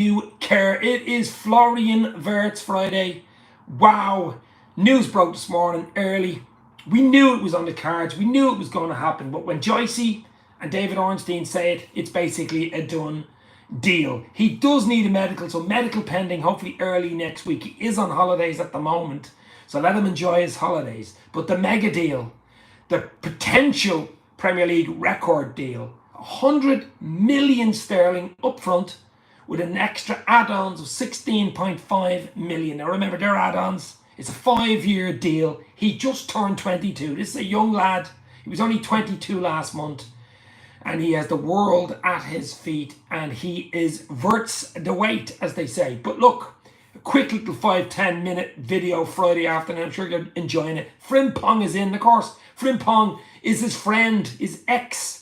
you care? It is Florian Wirtz Friday. Wow. News broke this morning early. We knew it was on the cards. We knew it was going to happen. But when Joycey and David Ornstein say it, it's basically a done deal. He does need a medical, so medical pending, hopefully early next week. He is on holidays at the moment, so let him enjoy his holidays. But the mega deal, the potential Premier League record deal, 100 million sterling up front with an extra add-ons of 16.5 million. Now remember, they're add-ons. It's a 5-year deal. He just turned 22. This is a young lad. He was only 22 last month. And he has the world at his feet. And he is Wirtz the weight, as they say. But look, a quick little 5-10 minute video Friday afternoon. I'm sure you're enjoying it. Frimpong is in, of course. Frimpong is his friend, his ex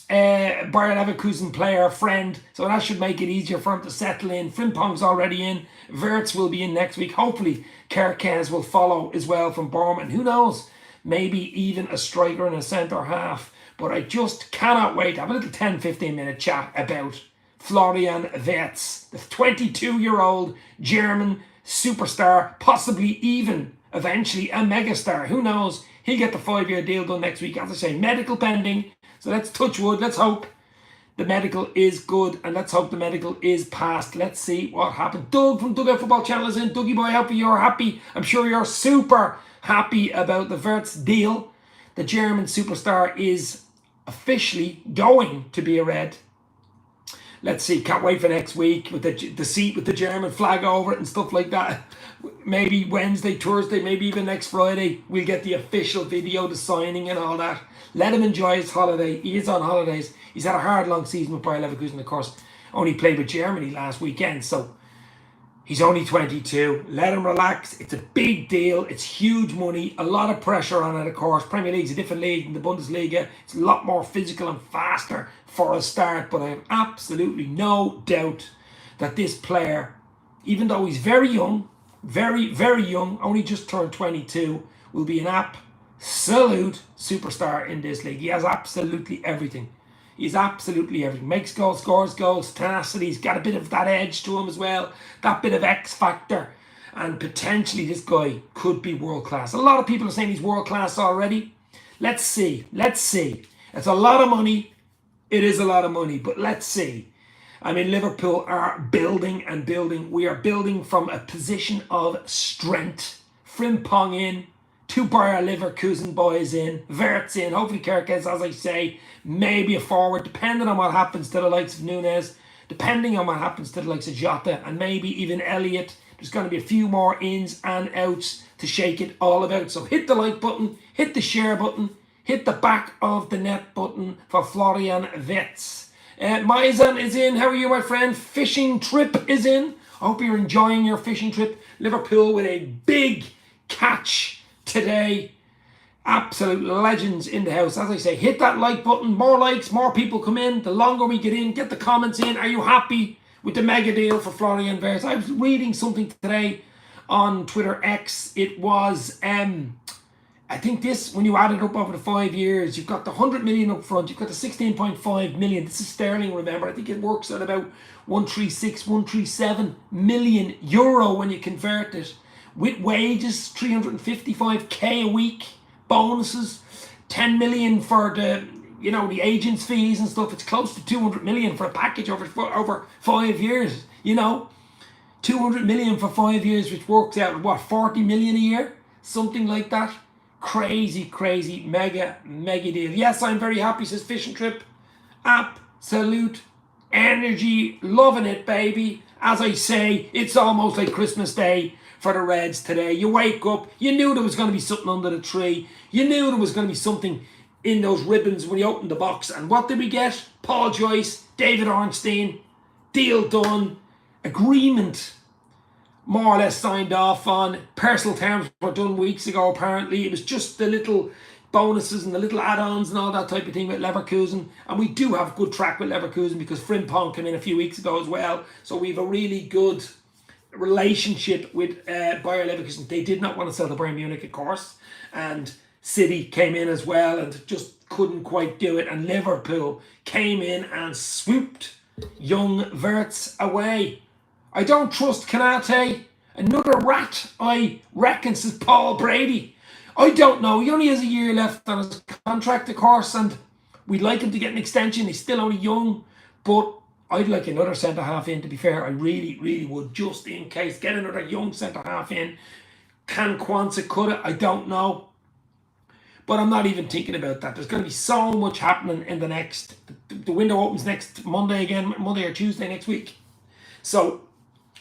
Bayer Leverkusen player, friend. So that should make it easier for him to settle in. Frimpong's already in. Wirtz will be in next week. Hopefully, Kerkez will follow as well from Bournemouth. And who knows, maybe even a striker and a centre half. But I just cannot wait to have a little 10-15 minute chat about Florian Wirtz, the 22-year-old German superstar, possibly even eventually a megastar. Who knows? He'll get the 5-year deal done next week. As I say, medical pending. So let's touch wood. Let's hope the medical is good, and let's hope the medical is passed. Let's see what happens. Doug from Dugout Football Channel is in. Dougie boy, I hope you're happy. I'm sure you're super happy about the Wirtz deal. The German superstar is officially going to be a Red. Let's see. Can't wait for next week with the seat with the German flag over it and stuff like that. Maybe Wednesday, Thursday, maybe even next Friday, we'll get the official video, the signing and all that. Let him enjoy his holiday. He is on holidays. He's had a hard, long season with Bayer Leverkusen, of course. Only played with Germany last weekend, so he's only 22. Let him relax. It's a big deal. It's huge money. A lot of pressure on it, of course. Premier League's a different league than the Bundesliga. It's a lot more physical and faster for a start, but I have absolutely no doubt that this player, even though he's very young, very, very young, only just turned 22, will be an absolute superstar in this league. He has absolutely everything. He's absolutely everything. Makes goals, scores goals, tenacity. He's got a bit of that edge to him as well. That bit of X factor. And potentially this guy could be world class. A lot of people are saying he's world class already. Let's see. Let's see. It's a lot of money. It is a lot of money. But let's see. I mean, Liverpool are building and building. We are building from a position of strength. Frimpong in. 2 Bayer Leverkusen boys in. Wirtz in. Hopefully Kerkez, as I say, maybe a forward, depending on what happens to the likes of Nunes, depending on what happens to the likes of Jota, and maybe even Elliott. There's going to be a few more ins and outs to shake it all about. So hit the like button, hit the share button, hit the back of the net button for Florian Wirtz. Maizan is in. How are you, my friend? Fishing trip is in. I hope you're enjoying your fishing trip. Liverpool with a big catch today. Absolute legends in the house. As I say, hit that like button. More likes, more people come in. The longer we get in, get the comments in. Are you happy with the mega deal for Florian Wirtz? I was reading something today on Twitter X. It was, I think this, when you add it up over the 5 years, you've got the 100 million up front. You've got the 16.5 million. This is sterling, remember. I think it works at about 136, 137 million euro when you convert it. With wages, 355k a week. Bonuses, 10 million for the the agents' fees and stuff. It's close to 200 million for a package over 5 years. 200 million for 5 years, which works out at what, 40 million a year, something like that. Crazy, mega deal. Yes, I'm very happy, says Fishing Trip. Absolute energy, loving it, baby. As I say, it's almost like Christmas Day for the Reds today. You wake up, you knew there was going to be something under the tree. You knew there was going to be something in those ribbons when you opened the box. And what did we get? Paul Joyce, David Ornstein, deal done, agreement more or less signed off on. Personal terms were done weeks ago, apparently. It was just the little bonuses and the little add-ons and all that type of thing with Leverkusen. And we do have good track with Leverkusen because Frimpong came in a few weeks ago as well. So we have a really good relationship with Bayer Leverkusen. They did not want to sell to Bayern Munich, of course, and City came in as well and just couldn't quite do it, and Liverpool came in and swooped young Wirtz away. I don't trust Kanate. Another rat, I reckon, says Paul Brady. I don't know. He only has a year left on his contract, of course, and we'd like him to get an extension. He's still only young, but I'd like another centre-half in, to be fair. I really, really would, just in case. Get another young centre-half in. Can Kwanzaa cut it? I don't know. But I'm not even thinking about that. There's going to be so much happening in the next... The window opens next Monday again, Monday or Tuesday next week. So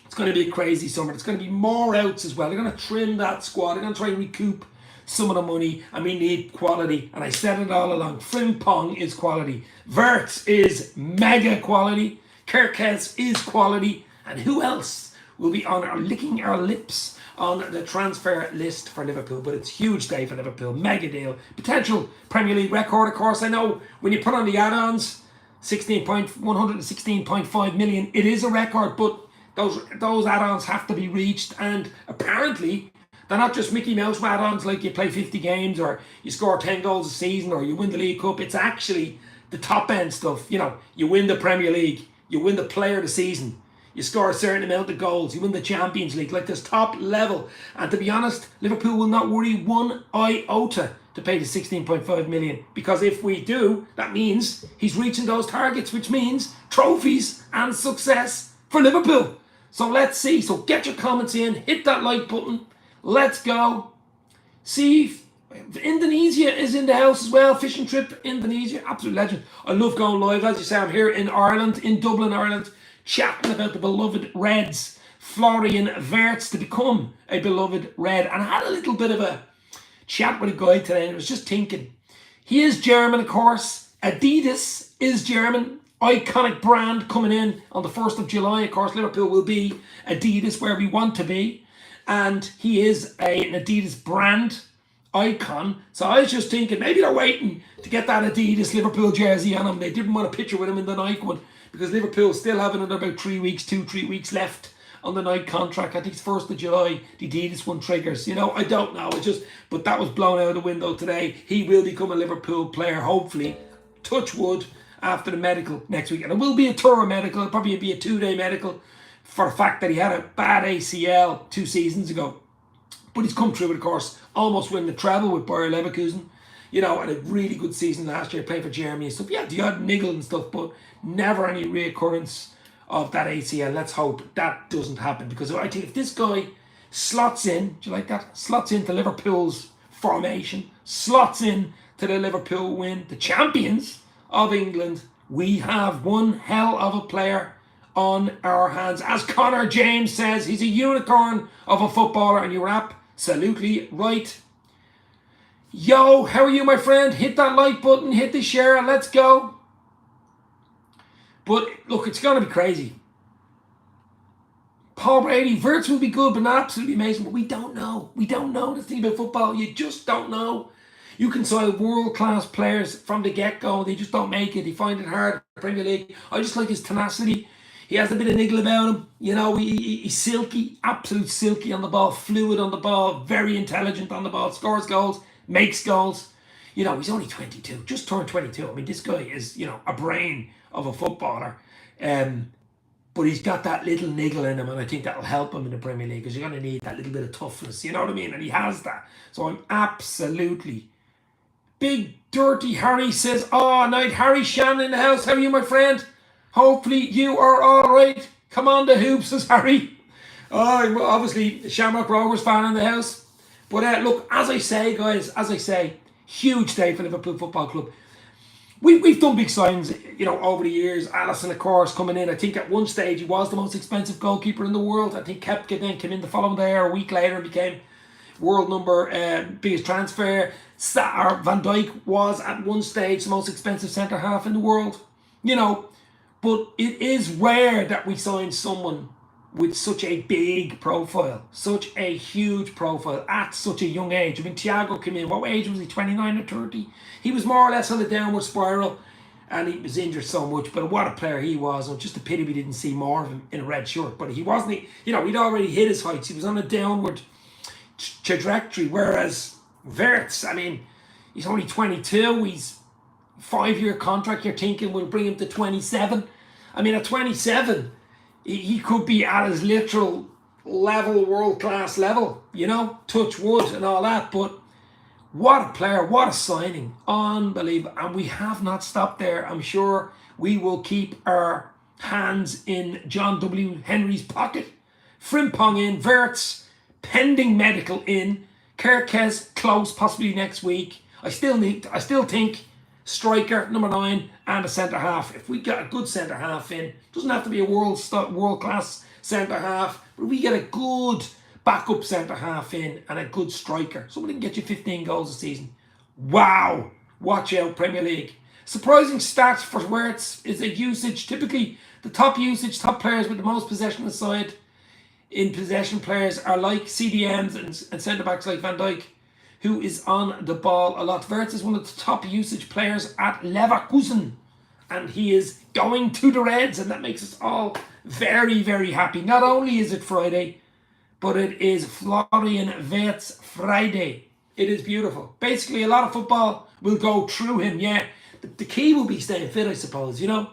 it's going to be a crazy summer. There's going to be more outs as well. They're going to trim that squad. They're going to try and recoup some of the money, and we need quality. And I said it all along. Frimpong is quality. Wirtz is mega quality. Kerkez is quality. And who else will be on our licking our lips on the transfer list for Liverpool? But it's a huge day for Liverpool. Mega deal. Potential Premier League record, of course. I know when you put on the add-ons, 116.5 million, it is a record, but those add-ons have to be reached, and apparently they're not just Mickey Mouse add-ons like you play 50 games or you score 10 goals a season or you win the League Cup. It's actually the top end stuff. You know, you win the Premier League, you win the Player of the Season, you score a certain amount of goals, you win the Champions League, like this top level. And to be honest, Liverpool will not worry one iota to pay the 16.5 million, because if we do, that means he's reaching those targets, which means trophies and success for Liverpool. So let's see. So get your comments in, hit that like button. Let's go. See, Indonesia is in the house as well. Fishing trip, Indonesia. Absolute legend. I love going live. As you say, I'm here in Ireland, in Dublin, Ireland, chatting about the beloved Reds. Florian Wirtz to become a beloved Red. And I had a little bit of a chat with a guy today, and I was just thinking, he is German, of course. Adidas is German. Iconic brand coming in on the 1st of July. Of course, Liverpool will be Adidas, where we want to be. And he is an Adidas brand icon. So I was just thinking, maybe they're waiting to get that Adidas Liverpool jersey on him. They didn't want a picture with him in the Nike one, because Liverpool still have another about 3 weeks left on the Nike contract. I think it's 1st of July, the Adidas one triggers. You know, I don't know. But that was blown out of the window today. He will become a Liverpool player, hopefully. Touch wood, after the medical next week. And it will be a thorough medical. It'll probably be a 2-day medical, for the fact that he had a bad ACL 2 seasons ago. But he's come through it, of course. Almost winning the treble with Bayer Leverkusen. You know, and a really good season last year, playing for Germany and stuff. Yeah, the odd niggle and stuff, but never any reoccurrence of that ACL. Let's hope that doesn't happen, because I think if this guy slots in, do you like that? Slots into Liverpool's formation, slots in to the Liverpool win, the champions of England, we have one hell of a player on our hands. As Connor James says, he's a unicorn of a footballer, and you're absolutely right. Yo, how are you, my friend? Hit that like button, hit the share, let's go. But look, it's going to be crazy. Paul Brady, Wirtz will be good, but not absolutely amazing. But we don't know. We don't know the thing about football. You just don't know. You can sign world-class players from the get-go. They just don't make it. They find it hard. Premier League. I just like his tenacity. He has a bit of niggle about him. You know, he's silky, absolute silky on the ball, fluid on the ball, very intelligent on the ball, scores goals, makes goals. You know, he's only 22, just turned 22. I mean, this guy is, you know, a brain of a footballer. But he's got that little niggle in him, and I think that'll help him in the Premier League, because you're going to need that little bit of toughness, you know what I mean? And he has that. So I'm absolutely... Big Dirty Harry says, oh, night, Harry Shannon in the house. How are you, my friend? Hopefully you are all right. Come on, the hoops, says Harry. Oh, obviously, Shamrock Rovers fan in the house. But look, as I say, guys, huge day for Liverpool Football Club. We've done big signs, you know, over the years. Alisson, of course, coming in. I think at one stage he was the most expensive goalkeeper in the world. I think Kepke then came in the following day or a week later and became world biggest transfer. Van Dijk was at one stage the most expensive centre half in the world. You know, but it is rare that we sign someone with such a big profile, such a huge profile at such a young age. I mean, Thiago came in, what age was he, 29 or 30? He was more or less on a downward spiral, and he was injured so much, but what a player he was. And just a pity we didn't see more of him in a red shirt. But he wasn't, you know, he'd already hit his heights. He was on a downward trajectory, whereas Wirtz, I mean, he's only 22, he's 5-year contract, you're thinking we'll bring him to 27. I mean, at 27, he could be at his literal level, world-class level, you know, touch wood and all that. But what a player, what a signing. Unbelievable. And we have not stopped there. I'm sure we will keep our hands in John W. Henry's pocket. Frimpong in, Wirtz, pending medical in, Kerkez close, possibly next week. I still think striker, number 9, and a centre-half. If we get a good centre-half in, doesn't have to be a world-class centre-half, but if we get a good backup centre-half in and a good striker, somebody can get you 15 goals a season. Wow! Watch out, Premier League. Surprising stats for Wirtz is a usage. Typically, the top players with the most possession aside in possession players are like CDMs and centre-backs like Van Dijk, who is on the ball a lot. Wirtz is one of the top usage players at Leverkusen, and he is going to the Reds, and that makes us all very, very happy. Not only is it Friday, but it is Florian Wirtz Friday. It is beautiful. Basically, a lot of football will go through him, yeah. The key will be staying fit, I suppose, you know.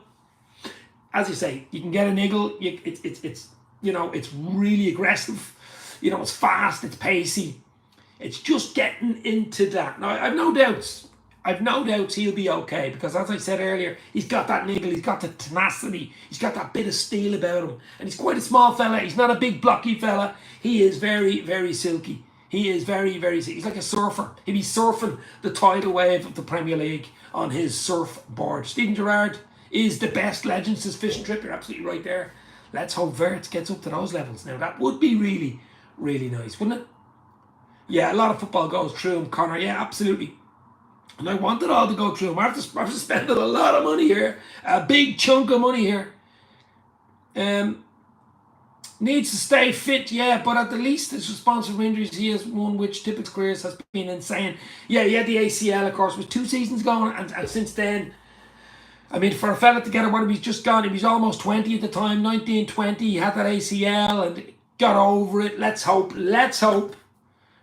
As you say, you can get a niggle, it's you know, it's really aggressive, you know, it's fast, it's pacey. It's just getting into that. Now, I've no doubts he'll be okay, because as I said earlier, he's got that niggle, he's got the tenacity, he's got that bit of steel about him, and he's quite a small fella. He's not a big blocky fella. He is very, very silky. He is very, very silky. He's like a surfer. He'll be surfing the tidal wave of the Premier League on his surfboard. Steven Gerrard is the best legend since Fish and Trip. You're absolutely right there. Let's hope Wirtz gets up to those levels. Now, that would be really, really nice, wouldn't it? Yeah, a lot of football goes through him, Connor. Yeah, absolutely. And I want it all to go through him. I've spent a lot of money here. A big chunk of money here. Needs to stay fit, yeah, but at the least his response from injuries, he has one which Tippett's career has been insane. Yeah, he had the ACL, of course, it was 2 seasons going, and since then, I mean, for a fella to get it, he's just gone, he was almost 20 at the time, 19, 20, he had that ACL and got over it. Let's hope,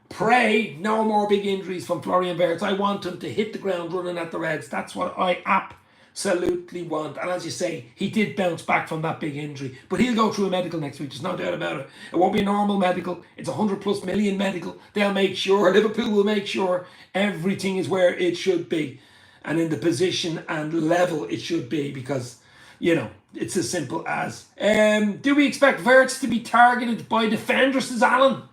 pray no more big injuries from Florian Wirtz. I want him to hit the ground running at the Reds. That's what I absolutely want. And as you say, he did bounce back from that big injury, but he'll go through a medical next week. There's no doubt about it. It won't be a normal medical. It's 100+ million medical. They'll make sure, Liverpool will make sure everything is where it should be and in the position and level it should be, because, you know, it's as simple as. Do we expect Wirtz to be targeted by defenders, says Alan?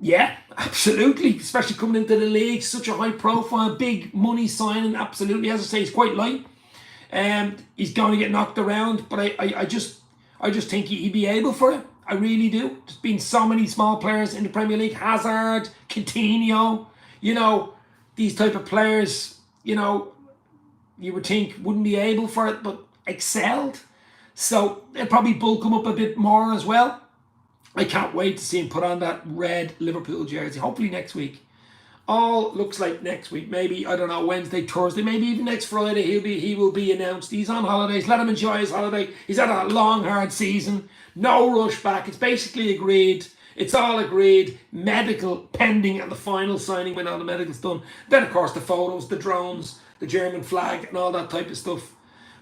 Yeah, absolutely. Especially coming into the league, such a high profile, big money signing. Absolutely. As I say, he's quite light. He's going to get knocked around, but I just think he'd be able for it. I really do. There's been so many small players in the Premier League. Hazard, Coutinho, you know, these type of players, you know, you would think wouldn't be able for it, but excelled. So they'll probably bulk him up a bit more as well. I can't wait to see him put on that red Liverpool jersey. Hopefully next week. All looks like next week. Maybe, I don't know, Wednesday, Thursday, maybe even next Friday he will be announced. He's on holidays. Let him enjoy his holiday. He's had a long, hard season. No rush back. It's basically agreed. It's all agreed. Medical pending and the final signing when all the medical's done. Then, of course, the photos, the drones, the German flag and all that type of stuff.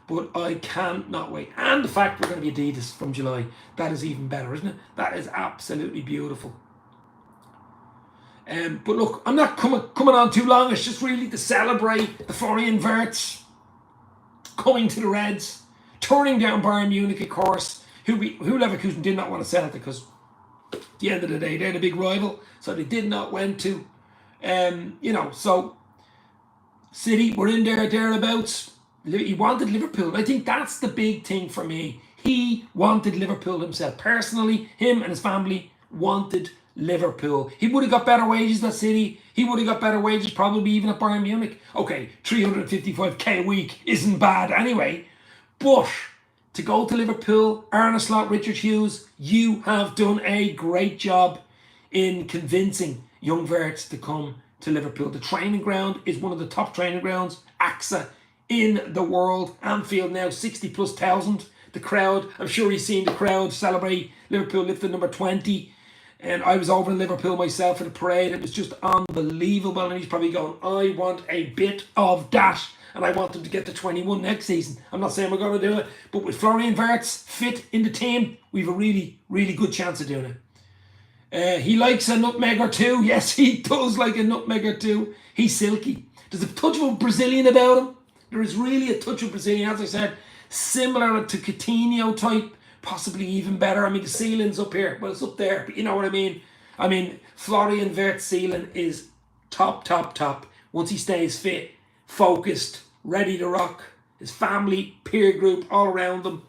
But I cannot wait. And the fact we're going to be Adidas from July. That is even better, isn't it? That is absolutely beautiful. But look, I'm not coming on too long. It's just really to celebrate the Florian Wirtz coming to the Reds, turning down Bayern Munich, of course, who Leverkusen did not want to sell it because at the end of the day, they're the big rival. So they did not want to. You know, so City were in there, thereabouts. He wanted Liverpool. I think that's the big thing for me. He wanted Liverpool himself. Personally, him and his family wanted Liverpool. He would have got better wages at City. He would have got better wages probably even at Bayern Munich. Okay, 355k a week isn't bad anyway. But to go to Liverpool, Arne Slot, Richard Hughes, you have done a great job in convincing young Wirtz to come to Liverpool. The training ground is one of the top training grounds, AXA, in the world. Anfield now 60,000+. The crowd, I'm sure he's seen the crowd celebrate Liverpool lifting number 20. And I was over in Liverpool myself for the parade. It was just unbelievable. And he's probably going, I want a bit of that. and I want them to get to 21 next season. I'm not saying we're going to do it, but with Florian Wirtz fit in the team, we have a really, really good chance of doing it. He likes a nutmeg or two. Yes, he does like a nutmeg or two. He's silky. There's a touch of a Brazilian about him. There is really a touch of Brazilian, as I said, similar to Coutinho type, possibly even better. I mean, the ceiling's up here. Well, it's up there, but you know what I mean. I mean, Florian Wirtz ceiling is top, top, top. Once he stays fit, focused, ready to rock, his family, peer group, all around him,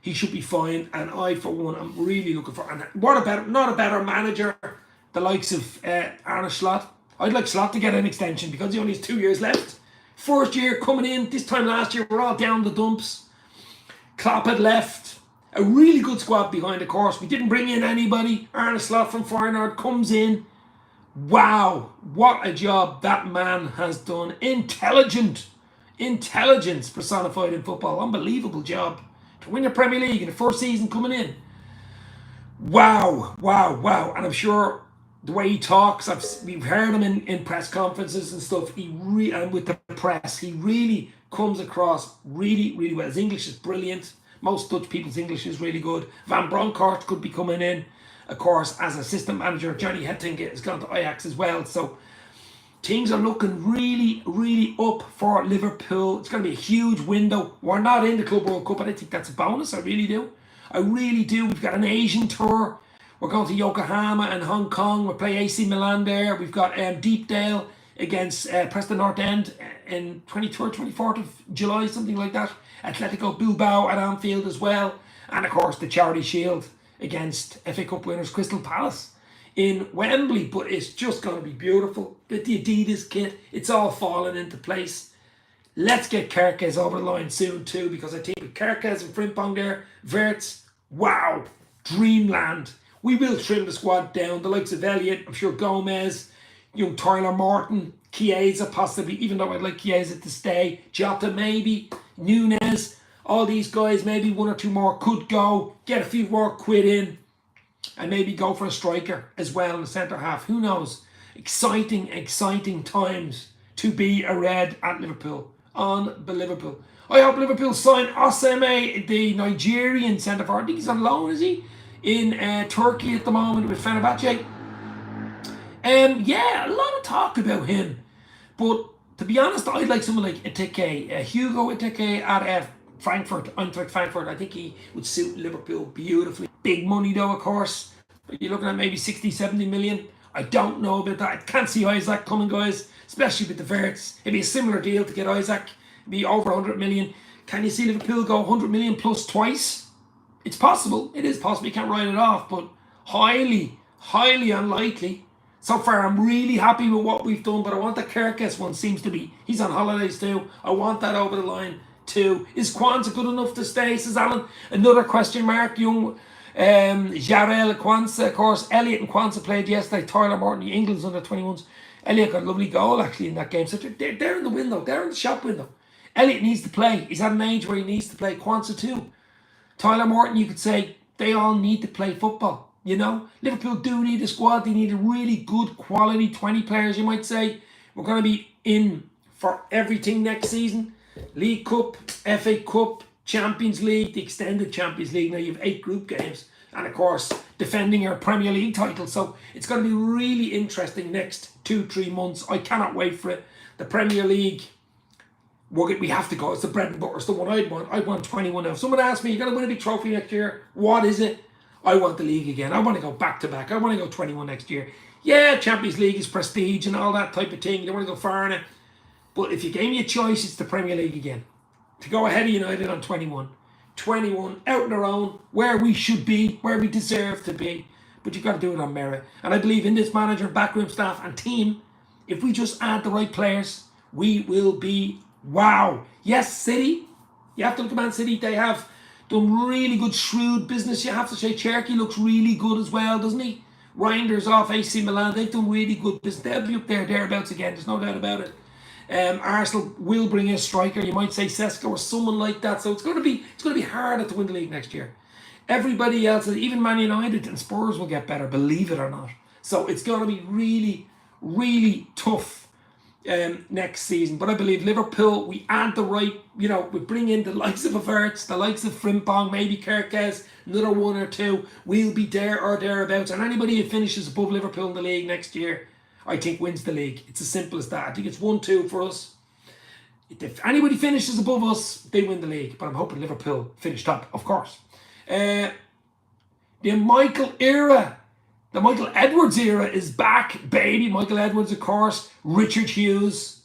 he should be fine. And I, for one, I'm really looking for. And what about not a better manager, the likes of Arne Slot. I'd like Slot to get an extension because he only has 2 years left. First year coming in, this time last year, we're all down the dumps. Klopp had left. A really good squad behind the course. We didn't bring in anybody. Arne Slot from Feyenoord comes in. Wow, what a job that man has done. Intelligence personified in football. Unbelievable job. To win the Premier League in the first season coming in. Wow. And I'm sure the way he talks, we've heard him in press conferences and stuff. And with the press, he really comes across really, really well. His English is brilliant. Most Dutch people's English is really good. Van Bronckhorst could be coming in, of course, as assistant manager. Johnny Hetting has gone to Ajax as well. So things are looking really, really up for Liverpool. It's going to be a huge window. We're not in the Club World Cup, but I think that's a bonus. I really do. We've got an Asian tour. We're going to Yokohama and Hong Kong. We'll play AC Milan there. We've got Deepdale against Preston North End in 23rd, 24th of July, something like that. Atletico Bilbao at Anfield as well. And of course the Charity Shield against FA Cup winners Crystal Palace in Wembley. But it's just going to be beautiful. Get the Adidas kit. It's all falling into place. Let's get Kerkez over the line soon too, because I think with Kerkez and Frimpong there, Wirtz, wow, dreamland. We will trim the squad down. The likes of Elliott, I'm sure Gomez, young Tyler Morton, Chiesa possibly, even though I'd like Chiesa to stay. Jota maybe, Nunez, all these guys, maybe one or two more could go. Get a few more quid in and maybe go for a striker as well in the centre half. Who knows? Exciting times to be a Red at Liverpool. Unbelievable. I hope Liverpool sign Osame, the Nigerian centre forward. I think he's on loan, is he? In Turkey at the moment with Fenerbahce. Yeah, a lot of talk about him. But to be honest, I'd like someone like Eteke, Hugo Eteke at Frankfurt, Eintracht Frankfurt. I think he would suit Liverpool beautifully. Big money though, of course. You're looking at maybe 60, 70 million. I don't know about that. I can't see Isaac coming, guys, especially with the Wirtz. It'd be a similar deal to get Isaac. It'd be over 100 million. Can you see Liverpool go 100 million plus twice? It's possible. It is possible. You can't write it off, but highly unlikely. So far, I'm really happy with what we've done, but I want the Kerkez one. Seems to be. He's on holidays too. I want that over the line too. Is Kwanzaa good enough to stay, says Alan? Another question mark. Young Jarell Kwanzaa, of course. Elliott and Kwanzaa played yesterday. Tyler Morton, England's under 21s. Elliott got a lovely goal actually in that game. So they're in the window. They're in the shop window. Elliott needs to play. He's at an age where he needs to play. Kwanzaa too. Tyler Morton, you could say, they all need to play football, you know? Liverpool do need a squad. They need a really good quality 20 players, you might say. We're going to be in for everything next season. League Cup, FA Cup, Champions League, the extended Champions League. Now you have 8 group games. And of course, defending your Premier League title. So it's going to be really interesting next 2-3 months. I cannot wait for it. The Premier League, we have to go. It's the bread and butter. It's the one I'd want. I'd want 21 now. If someone asked me, you're going to win a big trophy next year, what is it? I want the league again. I want to go back to back. I want to go 21 next year. Yeah, Champions League is prestige and all that type of thing. You don't want to go far in it. But if you gave me a choice, it's the Premier League again. To go ahead of United on 21. 21, out on their own, where we should be, where we deserve to be. But you've got to do it on merit. And I believe in this manager, backroom staff and team, if we just add the right players, we will be wow. Yes, City. You have to look at Man City. They have done really good, shrewd business. You have to say Cherky looks really good as well, doesn't he? Reinders off AC Milan. They've done really good business. They'll be up there, thereabouts again. There's no doubt about it. Arsenal will bring in a striker. You might say Sesko or someone like that. So it's going to be harder to win the league next year. Everybody else, even Man United and Spurs will get better, believe it or not. So it's going to be really, really tough next season. But I believe Liverpool, we add the right, we bring in the likes of Wirtz, the likes of Frimpong, maybe Kirkes, another one or two. We'll be there or thereabouts. And anybody who finishes above Liverpool in the league next year, I think wins the league. It's as simple as that. I think it's 1-2 for us. If anybody finishes above us, they win the league. But I'm hoping Liverpool finish top, of course. The Michael Edwards era is back, baby. Michael Edwards, of course. Richard Hughes.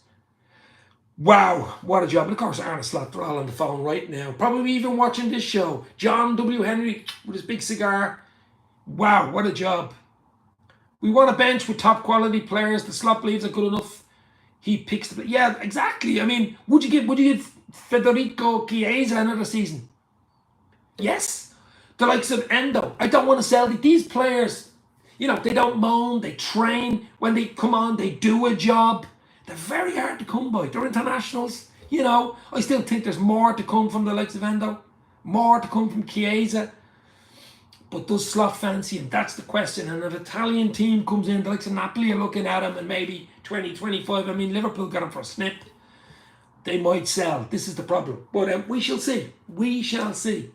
Wow, what a job. And of course, Arne Slot, they're all on the phone right now. Probably even watching this show. John W. Henry with his big cigar. Wow, what a job. We want a bench with top quality players. The slot leaves are good enough. He picks the... Yeah, exactly. I mean, would you give Federico Chiesa another season? Yes. The likes of Endo. I don't want to sell these players. They don't moan. They train. When they come on, they do a job. They're very hard to come by. They're internationals. I still think there's more to come from the likes of Endo. More to come from Chiesa. But does Slot fancy him? That's the question. And if an Italian team comes in, the likes of Napoli are looking at him, and maybe 2025, I mean, Liverpool got him for a snip. They might sell. This is the problem. But we shall see. We shall see.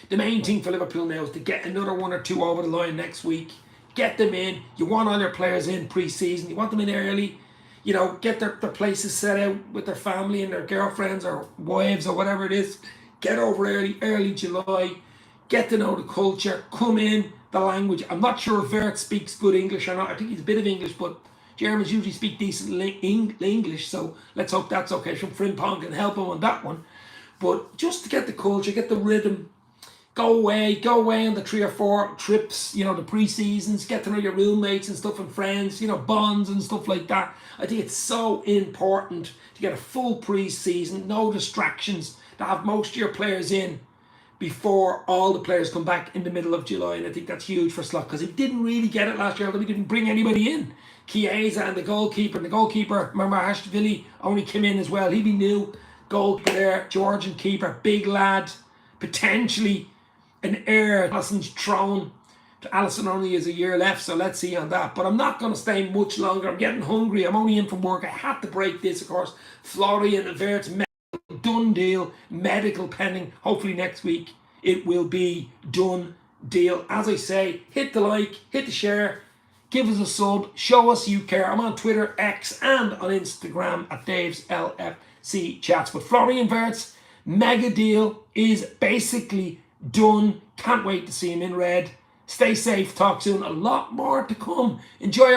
The main thing for Liverpool now is to get another 1 or 2 over the line next week. Get them in. You want all your players in pre-season. You want them in early. Get their places set out with their family and their girlfriends or wives or whatever it is. Get over early July. Get to know the culture. Come in. The language. I'm not sure if Wirtz speaks good English or not. I think he's a bit of English, but Germans usually speak decent English, so let's hope that's okay. From Frimpong can help him on that one. But just to get the culture, get the rhythm, go away on the 3 or 4 trips, the pre-seasons, get to know your roommates and stuff and friends, bonds and stuff like that. I think it's so important to get a full pre-season, no distractions, to have most of your players in before all the players come back in the middle of July. And I think that's huge for Slot, because he didn't really get it last year, although he didn't bring anybody in. Chiesa and the goalkeeper, Marashvili only came in as well. He'd be new goalkeeper there, Georgian keeper, big lad, potentially an heir. Alisson's thrown to Alisson, only has a year left, so let's see on that. But I'm not going to stay much longer. I'm getting hungry. I'm only in from work. I had to break this, of course. Florian Wirtz, done deal, medical pending. Hopefully next week it will be done deal. As I say, hit the like, hit the share, give us a sub, show us you care. I'm on Twitter, X, and on Instagram at Dave's LFC Chats. But Florian Wirtz, mega deal is basically done. Can't wait to see him in red. Stay safe. Talk soon. A lot more to come. Enjoy your